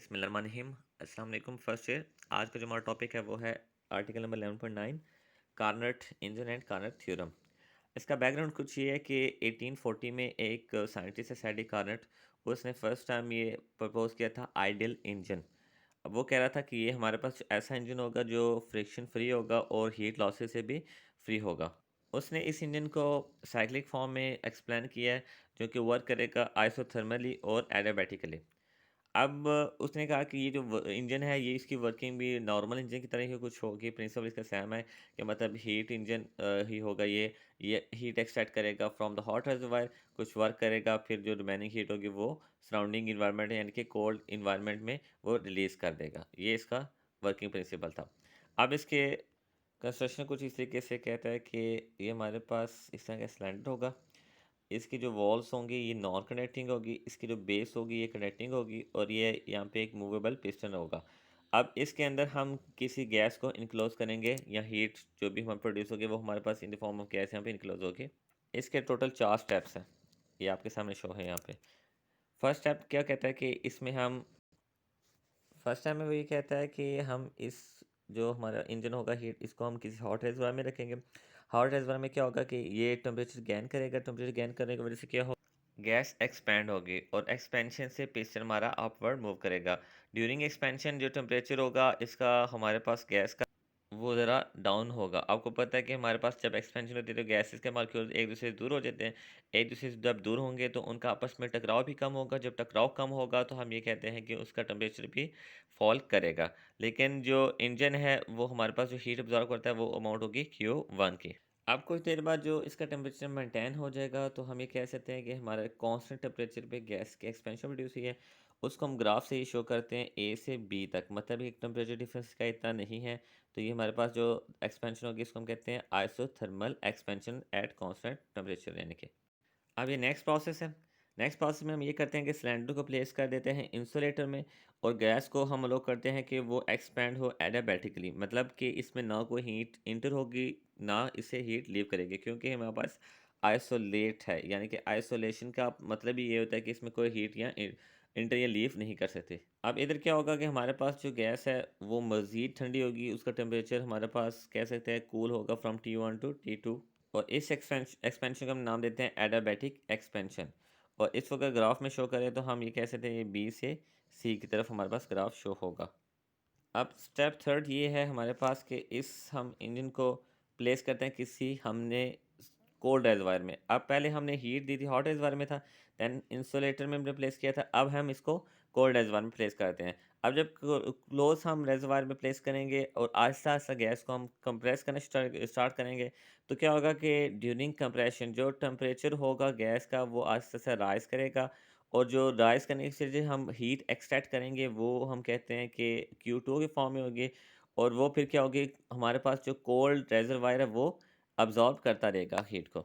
बिस्मिल्लाहिर्रहमानिर्रहीम। अस्सलाम वालेकुम फर्स्ट ईयर। आज का जो हमारा टॉपिक है वो है article number 11.9 Carnot engine and Carnot theorem. इसका बैकग्राउंड कुछ ये है कि 1840 में एक साइंटिस्ट है सैडी कार्नट। उसने फर्स्ट टाइम ये प्रपोज किया था आइडियल इंजन। अब वो कह रहा था कि ये हमारे पास ऐसा इंजन होगा जो फ्रिक्शन फ्री होगा और हीट लॉसेस से भी फ्री होगा। उसने इस इंजन को साइक्लिक फॉर्म में एक्सप्लेन किया है, जो कि वर्क करेगा आइसोथर्मली और एडियाबैटिकली। अब उसने कहा कि ये जो इंजन है ये इसकी वर्किंग भी नॉर्मल इंजन की तरह ही कुछ होगी। प्रिंसिपल इसका सेम है कि मतलब हीट इंजन ही होगा। ये हीट एक्सट्रैक्ट करेगा फ्रॉम द हॉट रिजर्वायर, कुछ वर्क करेगा, फिर जो रिमेनिंग हीट होगी वो सराउंडिंग इन्वायरमेंट यानी कि कोल्ड इन्वायरमेंट में वो रिलीज़ कर देगा। ये इसका वर्किंग प्रिंसिपल था। अब इसके कंस्ट्रक्शन कुछ इस तरीके से कहता है कि ये हमारे पास इस तरह का सिलेंडर होगा। इसकी जो वॉल्स होंगी ये नॉन कंडक्टिंग होगी, इसकी जो बेस होगी ये कंडक्टिंग होगी और ये यहाँ पे एक मूवेबल पिस्टन होगा। अब इसके अंदर हम किसी गैस को इनक्लोज करेंगे या हीट जो भी हम प्रोड्यूस होगी वो हमारे पास in the form of gas यहाँ पे इनक्लोज होगी। इसके टोटल 4 स्टेप्स हैं, ये आपके सामने शो है यहाँ पे। फर्स्ट स्टेप क्या कहता है कि इसमें हम फर्स्ट टाइम में वो ये कहता है कि हम इस जो हमारा इंजन होगा हीट इसको हम किसी हॉट रेजर्वायर में रखेंगे। हॉट रेजर्वायर में क्या होगा कि ये टेम्परेचर गेन करेगा। टेम्परेचर गेन करने की वजह से क्या हो, गैस एक्सपैंड होगी और एक्सपेंशन से पिस्टन हमारा अपवर्ड मूव करेगा। ड्यूरिंग एक्सपेंशन जो टेम्परेचर होगा इसका हमारे पास गैस का वो ज़रा डाउन होगा। आपको पता है कि हमारे पास जब एक्सपेंशन होती है तो गैसेस के मॉलिक्यूल्स एक दूसरे से दूर हो जाते हैं। एक दूसरे से जब दूर होंगे तो उनका आपस में टकराव भी कम होगा। जब टकराव कम होगा तो हम ये कहते हैं कि उसका टेम्परेचर भी फॉल करेगा। लेकिन जो इंजन है वो हमारे पास जो हीट अब्जॉर्ब करता है वो अमाउंट होगी Q1 की। अब कुछ देर बाद जो इसका टेम्परेचर मेंटेन हो जाएगा तो हम ये कह सकते हैं कि हमारे कांस्टेंट टेम्परेचर पे गैस की एक्सपेंशन प्रोड्यूस हुई है। उसको हम ग्राफ से ही शो करते हैं ए से बी तक, मतलब एक टेम्परेचर डिफरेंस का इतना नहीं है। तो ये हमारे पास जो एक्सपेंशन होगी इसको हम कहते हैं isothermal expansion at constant temperature यानी कि। अब ये नेक्स्ट प्रोसेस है। नेक्स्ट प्रोसेस में हम ये करते हैं कि सिलेंडर को प्लेस कर देते हैं इंसुलेटर में और गैस को हम अलो करते हैं कि वो एक्सपैंड हो एडियाबैटिकली, मतलब कि इसमें ना कोई हीट इंटर होगी ना इसे हीट लीव करेगी, क्योंकि हमारे पास आइसोलेट है। यानी कि आइसोलेशन का मतलब ही ये होता है कि इसमें कोई हीट या इंटर या लीव नहीं कर सकते। अब इधर क्या होगा कि हमारे पास जो गैस है वो मज़ीद ठंडी होगी। उसका टेम्परेचर हमारे पास कह सकते हैं कूल होगा फ्रॉम T1 टू T2। और इस एक्सपेंशन का हम नाम देते हैं एडियाबैटिक एक्सपेंशन। और इस वक्त ग्राफ में शो करें तो हम ये कह सकते हैं ये बी से सी की तरफ हमारे पास ग्राफ शो होगा। अब स्टेप थर्ड ये है हमारे पास कि इस हम इंजन को प्लेस करते हैं किसी हमने कोल्ड रेजवायर में। अब पहले हमने हीट दी थी हॉट रेजवायर में था, देन इंसुलेटर में हमने प्लेस किया था। अब हम इसको कोल्ड रेजवायर में प्लेस करते हैं। अब जब क्लोज हम रेजवायर में प्लेस करेंगे और आहिस्ता आहिस्ता गैस को हम कंप्रेस करना स्टार्ट करेंगे तो क्या होगा कि ड्यूरिंग कंप्रेशन जो टेम्परेचर होगा गैस का वो आहिस्ता आहिस्ता राइज करेगा। और जो राइज़ करने से जो हम हीट एक्सट्रैक्ट करेंगे वो हम कहते हैं कि Q2 के फॉर्म में होगी। और वो फिर क्या होगी, हमारे पास जो कोल्ड रेज़र्वायर है वो अब्ज़ॉर्ब करता रहेगा हीट को।